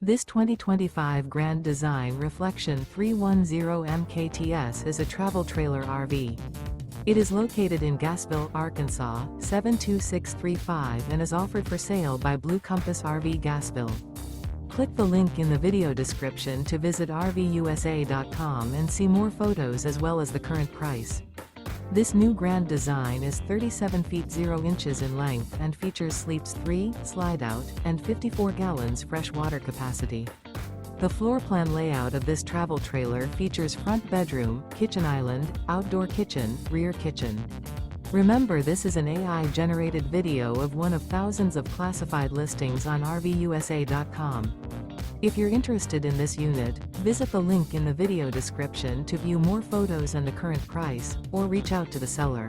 This 2025 Grand Design Reflection 310 MKTS is a travel trailer RV. It is located in Gassville, Arkansas, 72635 and is offered for sale by Blue Compass RV Gassville. Click the link in the video description to visit RVUSA.com and see more photos as well as the current price. This new Grand Design is 37 feet 0 inches in length and features sleeps 3, slide-out, and 54 gallons fresh water capacity. The floor plan layout of this travel trailer features front bedroom, kitchen island, outdoor kitchen, rear kitchen. Remember, this is an AI-generated video of one of thousands of classified listings on RVUSA.com. If you're interested in this unit, visit the link in the video description to view more photos and the current price, or reach out to the seller.